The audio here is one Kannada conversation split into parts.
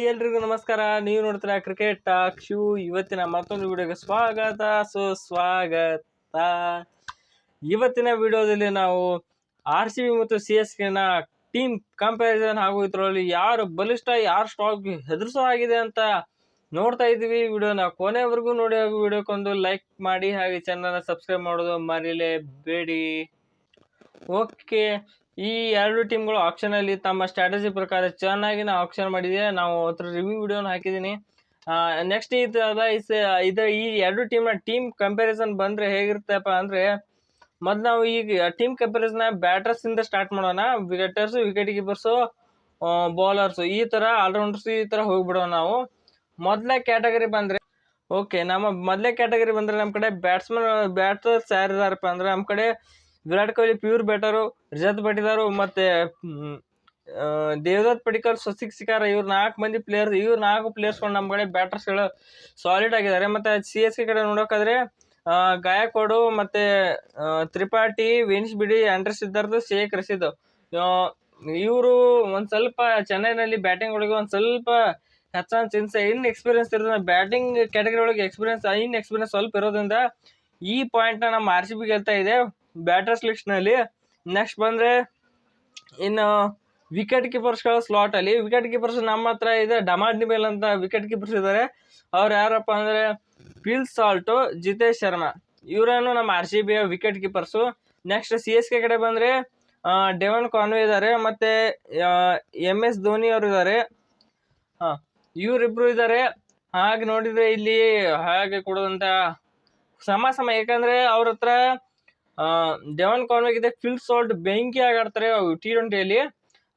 ಎಲ್ರಿಗೂ ನಮಸ್ಕಾರ. ನೀವು ನೋಡ್ತೀರಾ ಕ್ರಿಕೆಟ್ ಟಾಕ್ ಶೂ. ಇವತ್ತಿನ ಮತ್ತೊಂದು ವಿಡಿಯೋಗೆ ಸ್ವಾಗತ ಸುಸ್ವಾಗತ. ಇವತ್ತಿನ ವಿಡಿಯೋದಲ್ಲಿ ನಾವು RCB ಮತ್ತು CSK ಟೀಮ್ ಕಂಪ್ಯಾರಿಸನ್ ಹಾಗೂ ಇದರಲ್ಲಿ ಯಾರು ಬಲಿಷ್ಠ, ಯಾರು ಸ್ಟಾಕ್ ಹೆದರ್ಸೋ ಆಗಿದೆ ಅಂತ ನೋಡ್ತಾ ಇದ್ದೀವಿ. ವಿಡಿಯೋನ ಕೊನೆವರೆಗೂ ನೋಡಿ ಹಾಗೂ ವಿಡಿಯೋಕ್ಕೊಂದು ಲೈಕ್ ಮಾಡಿ ಹಾಗೆ ಚಾನಲ್ನ ಸಬ್ಸ್ಕ್ರೈಬ್ ಮಾಡೋದು ಮರಿಲೇಬೇಡಿ. ಓಕೆ, ಈ ಎರಡು ಟೀಮ್ಗಳು ಆಕ್ಷನ್ ಅಲ್ಲಿ ತಮ್ಮ ಸ್ಟ್ರಾಟಜಿ ಪ್ರಕಾರ ಚೆನ್ನಾಗಿ ನಾವು ಆಕ್ಷನ್ ಮಾಡಿದೆ. ನಾವು ಅದ್ರ ರಿವ್ಯೂ ವಿಡಿಯೋನ ಹಾಕಿದ್ದೀನಿ. ನೆಕ್ಸ್ಟ್ ಈ ಎರಡು ಟೀಮ್ ಕಂಪ್ಯಾರಿಸನ್ ಬಂದ್ರೆ ಹೇಗಿರುತ್ತಪ್ಪ ಅಂದ್ರೆ, ಮೊದ್ಲು ನಾವು ಈಗ ಟೀಮ್ ಕಂಪ್ಯಾರಿಸನ್ ಬ್ಯಾಟರ್ಸ್ ಇಂದ ಸ್ಟಾರ್ಟ್ ಮಾಡೋಣ. ವಿಕೆಟರ್ಸ್, ವಿಕೆಟ್ ಕೀಪರ್ಸ್, ಬೌಲರ್ಸ್, ಈ ತರ ಆಲ್ರೌಂಡರ್ಸ್, ಈ ತರ ಹೋಗ್ಬಿಡೋಣ. ನಾವು ಮೊದಲನೇ ಕ್ಯಾಟಗರಿ ಬಂದ್ರೆ, ಮೊದಲೇ ಕ್ಯಾಟಗರಿ ಬಂದ್ರೆ ನಮ್ಮ ಕಡೆ ಬ್ಯಾಟ್ಸರ್ಸ್ ಯಾರಿದಾರಪ್ಪ ಅಂದ್ರೆ, ನಮ್ಮ ಕಡೆ ವಿರಾಟ್ ಕೊಹ್ಲಿ ಪ್ಯೂರ್ ಬ್ಯಾಟರು, ರಜತ್ ಪಟಿದಾರ್ ಮತ್ತೆ ದೇವದತ್ ಪಡಿಕ್ಕಲ್, ಸ್ವಸ್ತಿಕ್ ಶಿಕಾರ್, ಇವ್ರು 4 ಮಂದಿ ಪ್ಲೇಯರ್ಸ್. ಇವ್ರು 4 ಪ್ಲೇಯರ್ಸ್ಗಳು ನಮ್ಮ ಕಡೆ ಬ್ಯಾಟರ್ಸ್ಗಳು ಸಾಲಿಡ್ ಆಗಿದ್ದಾರೆ. ಮತ್ತೆ CSK ಕಡೆ ನೋಡೋಕಾದ್ರೆ ಗಾಯಕ್ವಾಡು ಮತ್ತೆ ತ್ರಿಪಾಠಿ, ವಿನ್ಸ್ ಬಿಡಿ, ಆಂಡ್ರೆ ಸಿದ್ಧಾರ್ಥ, ಶೇಖ್ ರಶೀದ್, ಇವರು ಒಂದ್ ಸ್ವಲ್ಪ ಚೆನ್ನೈನಲ್ಲಿ ಬ್ಯಾಟಿಂಗ್ ಒಳಗೆ ಒಂದ್ ಸ್ವಲ್ಪ ಎಕ್ಸ್ಪೀರಿಯನ್ಸ್ ಇರೋದ್ರಿಂದ, ಬ್ಯಾಟಿಂಗ್ ಕ್ಯಾಟಗರಿ ಒಳಗೆ ಎಕ್ಸ್ಪೀರಿಯನ್ಸ್ ಸ್ವಲ್ಪ ಇರೋದ್ರಿಂದ ಈ ಪಾಯಿಂಟ್ ನ ನಮ್ಮ RCB ಗೆಲ್ತಾ ಇದೆ ಬ್ಯಾಟರ್ಸ್ ಲಿಸ್ಟ್ ನಲ್ಲಿ. ನೆಕ್ಸ್ಟ್ ಬಂದ್ರೆ ಇನ್ನು ವಿಕೆಟ್ ಕೀಪರ್ಸ್ಗಳ ಸ್ಲಾಟ್ ಅಲ್ಲಿ, ವಿಕೆಟ್ ಕೀಪರ್ಸ್ ನಮ್ಮ ಹತ್ರ ಇದೆ ಡಮಾಡಿಬೇಲ್ ಅಂತ ವಿಕೆಟ್ ಕೀಪರ್ಸ್ ಇದ್ದಾರೆ. ಅವ್ರು ಯಾರಪ್ಪ ಅಂದ್ರೆ ಫಿಲ್ ಸಾಲ್ಟ್, ಜಿತೇಶ್ ಶರ್ಮಾ, ಇವರನ್ನು ನಮ್ಮ RCB wicket keepers. Next CSK ಕಡೆ ಬಂದ್ರೆ ಡೆವನ್ ಕಾನ್ವೆ ಇದ್ದಾರೆ, ಮತ್ತೆ MS ಧೋನಿ ಅವರು ಇದ್ದಾರೆ. ಇವರಿಬ್ರು ಇದ್ದಾರೆ. ಹಾಗೆ ನೋಡಿದ್ರೆ ಇಲ್ಲಿ ಹಾಗೆ ಕೊಡುವಂತ ಸಮ ಯಾಕಂದ್ರೆ ಅವ್ರ ಹತ್ರ ಡೆವನ್ ಕಾನ್ವೆಗಿದೆ ಫಿಲ್ ಸಾಲ್ಟ್ ಬೆಂಕಿ ಆಗಾಡ್ತಾರೆ T20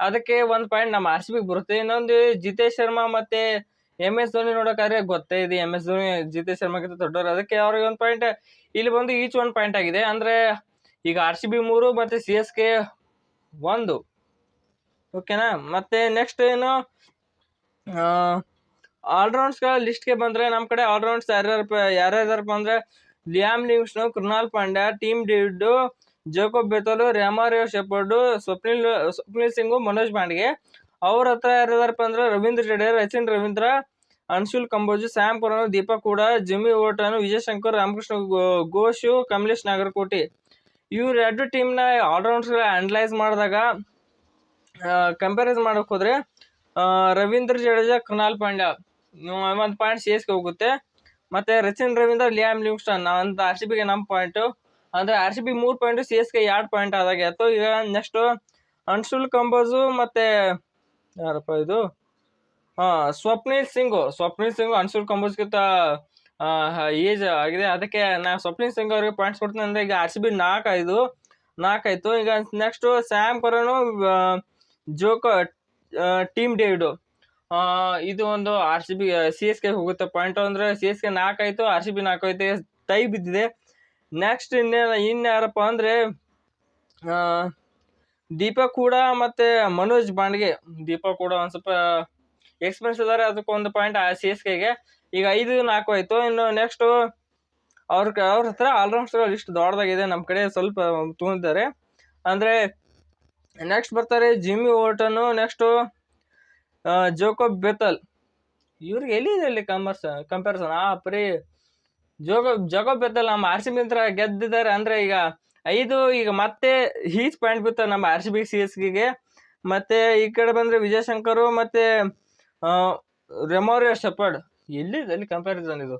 ಅದಕ್ಕೆ 1 ಪಾಯಿಂಟ್ ನಮ್ಮ RCB ಬರುತ್ತೆ. ಇನ್ನೊಂದು ಜಿತೇಶ್ ಶರ್ಮಾ ಮತ್ತೆ MS ಧೋನಿ ನೋಡೋಕಾದ್ರೆ ಗೊತ್ತೇ ಇದೆ, MS ಧೋನಿ ಜಿತೇಶ್ ಶರ್ಮಾಗಿಂತ ದೊಡ್ಡವರು, ಅದಕ್ಕೆ ಅವ್ರಿಗೆ 1 ಪಾಯಿಂಟ್. ಇಲ್ಲಿ ಬಂದು ಈಚ್ 1 ಪಾಯಿಂಟ್ ಆಗಿದೆ. ಅಂದ್ರೆ ಈಗ RCB 3 ಮತ್ತೆ CSK 1. ಓಕೆನಾ. ಮತ್ತೆ ನೆಕ್ಸ್ಟ್ ಏನು ಆಲ್ರೌಂಡ್ಸ್ ಗಳ ಲಿಸ್ಟ್ಗೆ ಬಂದ್ರೆ, ನಮ್ಮ ಕಡೆ ಆಲ್ರೌಂಡ್ಸ್ ಯಾರ್ಯಾರಪ್ಪ ಅಂದ್ರೆ Liam Livingstone, Krunal Pandya, Tim David, Jacob Bethell, Romario Shepherd, Swapnil Singh, Manoj Bhandage. ಅವ್ರ ಹತ್ರ ಯಾರ್ಯಾರಪ್ಪ ಅಂದ್ರೆ Ravindra Jadeja, Sachin Ravindra, Anshul Kamboj, Sam Curran, Deepak Hooda, Jamie Overton, Vijay Shankar, Ramakrishna Ghosh, Kamlesh Nagarkoti. ಇವ್ರ ಎರಡು ಟೀಮ್ ನ ಆಲ್ರೌಂಡ್ಸ್ ಅನಲೈಸ್ ಮಾಡಿದಾಗ ಕಂಪ್ಯಾರಿಸನ್ ಮಾಡಕ್ ಹೋದ್ರೆ ರವೀಂದ್ರ ಜಡೇಜಾ, ಕೃನಾಲ್ ಪಾಂಡ್ಯ 1 ಪಾಯಿಂಟ್ CSK ಹೋಗುತ್ತೆ. ಮತ್ತೆ ಸಚಿನ್ ರವೀಂದ್ರ, ಲಿಯಾಮ್ ಲಿವಿಂಗ್ಸ್ಟನ್ ಅಂತ RCB ಗೆ ನಮ್ಮ ಪಾಯಿಂಟ್. ಅಂದ್ರೆ RCB 3 ಪಾಯಿಂಟ್, CSK 2 ಪಾಯಿಂಟ್ ಆದಾಗ ಆಯ್ತು. ಈಗ ನೆಕ್ಸ್ಟ್ ಅನ್ಶುಲ್ ಕಂಬೋಜು ಮತ್ತೆ ಯಾರಪ್ಪ ಇದು ಸ್ವಪ್ನಿಲ್ ಸಿಂಗ್ ಅನ್ಶುಲ್ ಕಂಬೋಜ್ಗಿಂತ ಏಜ್ ಆಗಿದೆ, ಅದಕ್ಕೆ ನಾ ಸ್ವಪ್ನಿಲ್ ಸಿಂಗ್ ಅವ್ರಿಗೆ ಪಾಯಿಂಟ್ಸ್ ಕೊಡ್ತೀನಿ. ಅಂದ್ರೆ ಈಗ RCB 4 ಆಯ್ತು. ಈಗ ನೆಕ್ಸ್ಟ್ ಸ್ಯಾಮ್ ಕರನು, ಟೀಮ್ ಡೇವಿಡ್, ಇದು ಒಂದು RCB CSK ಹೋಗುತ್ತೆ ಪಾಯಿಂಟ್. ಅಂದ್ರೆ CSK 4 ಆಯ್ತು, RCB 4 ಆಯ್ತು, ಟೈ ಬಿದ್ದಿದೆ. ನೆಕ್ಸ್ಟ್ ಇನ್ಯಾರಪ್ಪ ಅಂದ್ರೆ ದೀಪಕ್ ಹೂಡಾ ಮತ್ತೆ ಮನೋಜ್ ಪಾಂಡ್ಗೆ. ದೀಪಕ್ ಹೂಡಾ ಒಂದ್ ಸ್ವಲ್ಪ ಎಕ್ಸ್ಪೀರಿಯನ್ಸ್ ಇದಾರೆ, ಅದಕ್ಕೆ 1 ಪಾಯಿಂಟ್ CSK ಗೆ. ಈಗ 5-4 ಆಯ್ತು. ಇನ್ನು ನೆಕ್ಸ್ಟ್ ಅವ್ರ ಹತ್ರ ಆಲ್ರೌಂಡ್ಸ್ ಲಿಸ್ಟ್ ದೊಡ್ಡದಾಗಿದೆ, ನಮ್ಮ ಕಡೆ ಸ್ವಲ್ಪ ತಗೊಂಡಿದ್ದಾರೆ. ಅಂದ್ರೆ ನೆಕ್ಸ್ಟ್ ಬರ್ತಾರೆ ಜಿಮ್ಮಿ ಓಟನ್, ನೆಕ್ಸ್ಟ್ ಜೇಕೊಬ್ ಬೆಥೆಲ್. ಇವ್ರಿಗೆ ಎಲ್ಲಿದೆ ಇಲ್ಲಿ ಕಂಪ್ಯಾರಿಸನ್? ಜೇಕೊಬ್ ಬೆಥೆಲ್ ನಮ್ಮ RCB ಹತ್ರ ಗೆದ್ದಿದ್ದಾರೆ. ಅಂದ್ರೆ ಈಗ 5, ಈಗ ಮತ್ತೆ ಈಚ್ ಪಾಯಿಂಟ್ ಬಿತ್ತು ನಮ್ಮ RCB CSK ಗೆ. ಮತ್ತೆ ಈ ಕಡೆ ಬಂದ್ರೆ ವಿಜಯ್ ಶಂಕರ್ ಮತ್ತೆ ರೆಮಾರಿಯೋ ಶೆಪರ್ಡ್. ಎಲ್ಲಿದೆ ಅಲ್ಲಿ ಕಂಪ್ಯಾರಿಸನ್? ಇದು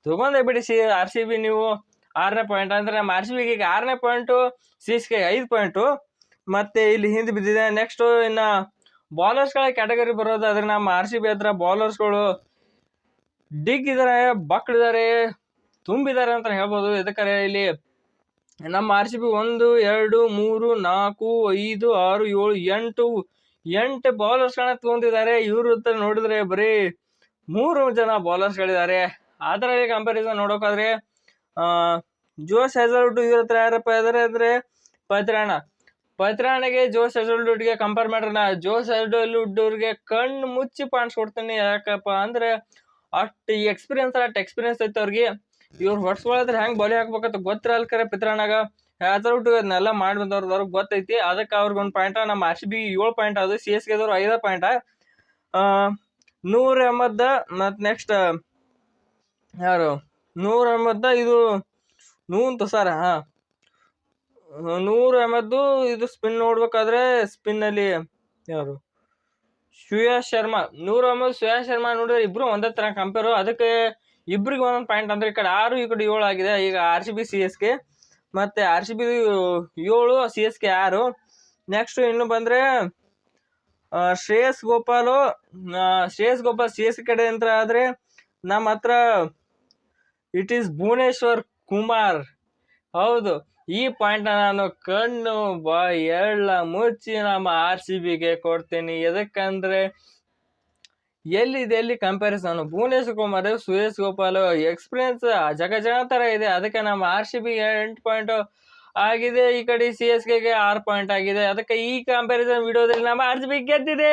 ತಗೊಂಡೇ ಬಿಡಿ RCB ನೀವು 6ನೇ ಪಾಯಿಂಟ್. ಅಂದ್ರೆ ನಮ್ಮ RCB ಈಗ 6ನೇ ಪಾಯಿಂಟ್, CSK 5 ಪಾಯಿಂಟ್ ಮತ್ತೆ ಇಲ್ಲಿ ಹಿಂದೆ ಬಿದ್ದಿದೆ. ನೆಕ್ಸ್ಟ್ ಇನ್ನ ಬೌಲರ್ಸ್ ಗಳ ಕ್ಯಾಟಗರಿ ಬರೋದಾದ್ರೆ, ನಮ್ಮ RCB ಹತ್ರ ಬೌಲರ್ಸ್ಗಳು ಡಿಗ್ ಇದಾರೆ, ಬಕ್ಳಿದಾರೆ, ತುಂಬಿದ್ದಾರೆ ಅಂತ ಹೇಳ್ಬೋದು. ಇದಕ್ಕೆ ಇಲ್ಲಿ ನಮ್ಮ RCB 1, 2, 3, 4, 5, 6, 7, 8 ಬೌಲರ್ಸ್ ಗಳನ್ನ ತಗೊಂಡಿದ್ದಾರೆ. ಇವ್ರ ಹತ್ರ ನೋಡಿದ್ರೆ ಬರೀ 3 ಜನ ಬೌಲರ್ಸ್ ಗಳಿದ್ದಾರೆ. ಅದರಲ್ಲಿ ಕಂಪ್ಯಾರಿಸನ್ ನೋಡೋಕಾದ್ರೆ ಜೋಶ್ ಹೆಜಲ್ವುಡ್ ಇವ್ರ ಹತ್ರ ಯಾರಪ್ಪ ಇದಾರೆ ಅಂದ್ರೆ ಪತ್ರಾಣಗೆ ಜೋಶ್ ಹೆಜಲ್ವುಡ್ಗೆ ಕಂಪೇರ್ ಮಾಡ್ರೆ, ಜೋಶ್ ಹೆಜಲ್ವುಡ್ ಅವ್ರಿಗೆ ಕಣ್ಣು ಮುಚ್ಚಿ ಪಾಯಿಂಟ್ಸ್ ಕೊಡ್ತೀನಿ. ಯಾಕಪ್ಪ ಅಂದ್ರೆ ಅಷ್ಟು ಎಕ್ಸ್ಪೀರಿಯನ್ಸ್ ಐತೆ ಅವ್ರಿಗೆ. ಇವ್ರು ಹೊಡ್ಸ್ಕೊಳದ್ರೆ ಹೆಂಗ್ ಬಲಿ ಹಾಕ್ಬೇಕಂತ ಗೊತ್ತಿರಲ್. ಕರೆ ಪಿತ್ರಾಣಾಗ ಹೆಜಲ್ವುಡ್ ಅದನ್ನೆಲ್ಲ ಮಾಡಿ ಬಂದವ್ರದವ್ರಿಗೆ ಗೊತ್ತೈತಿ, ಅದಕ್ಕೆ ಅವ್ರಿಗೆ 1 ಪಾಯಿಂಟ್. ನಮ್ಮ RCB 7 ಪಾಯಿಂಟ್, ಅದು CSK 5 ಪಾಯಿಂಟ್. ನೂರ್ ಅಹ್ಮದ್ ಮತ್ತು ನೆಕ್ಸ್ಟ್ ಯಾರು ನೂರ್ ಅಹ್ಮದ್ ಇದು ನೂಂತು ಸರ್ ನೂರ್ ಅಹ್ಮದ್ ಇದು ಸ್ಪಿನ್ ನೋಡ್ಬೇಕಾದ್ರೆ ಸ್ಪಿನ್ ಅಲ್ಲಿ ಯಾರು ಶ್ರೇಯಸ್ ಶರ್ಮಾ ನೂರ್ ಅಹ್ಮದ್ ಶ್ರೇಯಸ್ ಶರ್ಮಾ ನೋಡಿದ್ರೆ ಇಬ್ರು ಒಂದೇ ತರ ಕಂಪೇರು. ಅದಕ್ಕೆ ಇಬ್ರಿಗೆ ಒಂದೊಂದು ಪಾಯಿಂಟ್ ಅಂದ್ರೆ ಈ ಕಡೆ 6 ಈ ಕಡೆ 7 ಆಗಿದೆ. ಈಗ RCB CSK ಮತ್ತೆ RCB 7 CSK 6. ನೆಕ್ಸ್ಟ್ ಇನ್ನು ಬಂದ್ರೆ ಶ್ರೇಯಸ್ ಗೋಪಾಲ್ CSK ಕಡೆ ಅಂತ ಆದ್ರೆ ನಮ್ಮ ಹತ್ರ ಇಟ್ ಈಸ್ ಭುವನೇಶ್ವರ್ ಕುಮಾರ್. ಹೌದು, ಈ ಪಾಯಿಂಟ್ ನಾನು ಕಣ್ಣು ಎಲ್ಲ ಮುಚ್ಚಿ ನಮ್ಮ RCBಗೆ ಕೊಡ್ತೀನಿ. ಎದಕ್ಕಂದ್ರೆ ಎಲ್ಲಿ ಕಂಪ್ಯಾರಿಸನ್ ಭುವನೇಶ್ವರ್ ಕುಮಾರ್ ಸುರೇಶ್ ಗೋಪಾಲ್ ಎಕ್ಸ್ಪೀರಿಯನ್ಸ್ ಜಗಜಾತರ ಇದೆ. ಅದಕ್ಕೆ ನಮ್ಮ RCB 8 ಪಾಯಿಂಟ್ ಆಗಿದೆ, ಈ ಕಡೆ CSKಗೆ 6 ಪಾಯಿಂಟ್ ಆಗಿದೆ. ಅದಕ್ಕೆ ಈ ಕಂಪ್ಯಾರಿಸನ್ ವಿಡಿಯೋದಲ್ಲಿ ನಮ್ಮ RCB ಗೆದ್ದಿದೆ.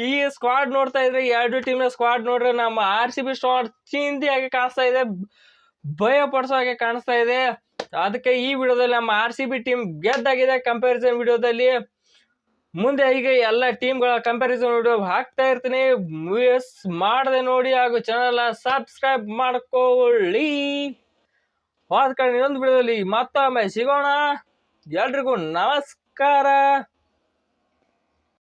ಈ ಸ್ಕ್ವಾಡ್ ನೋಡ್ತಾ ಇದ್ರೆ, ಎರಡು ಟೀಮ್ನ ಸ್ಕ್ವಾಡ್ ನೋಡ್ರೆ ನಮ್ಮ RCB ಸ್ಕ್ವಾಡ್ ಚಿಂದಿಯಾಗಿ ಕಾಣಿಸ್ತಾ ಇದೆ, ಭಯ ಪಡಿಸೋ ಹಾಗೆ ಕಾಣಿಸ್ತಾ ಇದೆ. ಅದಕ್ಕೆ ಈ ವಿಡಿಯೋದಲ್ಲಿ ನಮ್ಮ RCB ಟೀಮ್ ಗೆದ್ದಾಗಿದೆ ಕಂಪ್ಯಾರಿಸನ್ ವಿಡಿಯೋದಲ್ಲಿ. ಮುಂದೆ ಈಗ ಎಲ್ಲ ಟೀಮ್ಗಳ ಕಂಪ್ಯಾರಿಸನ್ ವಿಡಿಯೋ ಹಾಕ್ತಾ ಇರ್ತೀನಿ, ಮಿಸ್ ಮಾಡದೆ ನೋಡಿ ಹಾಗೂ ಚಾನಲ್ ಸಬ್ಸ್ಕ್ರೈಬ್ ಮಾಡ್ಕೊಳ್ಳಿ. ಹೋದ ಕಡೆ ಇನ್ನೊಂದು ವಿಡಿಯೋದಲ್ಲಿ ಮತ್ತೊಮ್ಮೆ ಸಿಗೋಣ. ಎಲ್ರಿಗೂ ನಮಸ್ಕಾರ.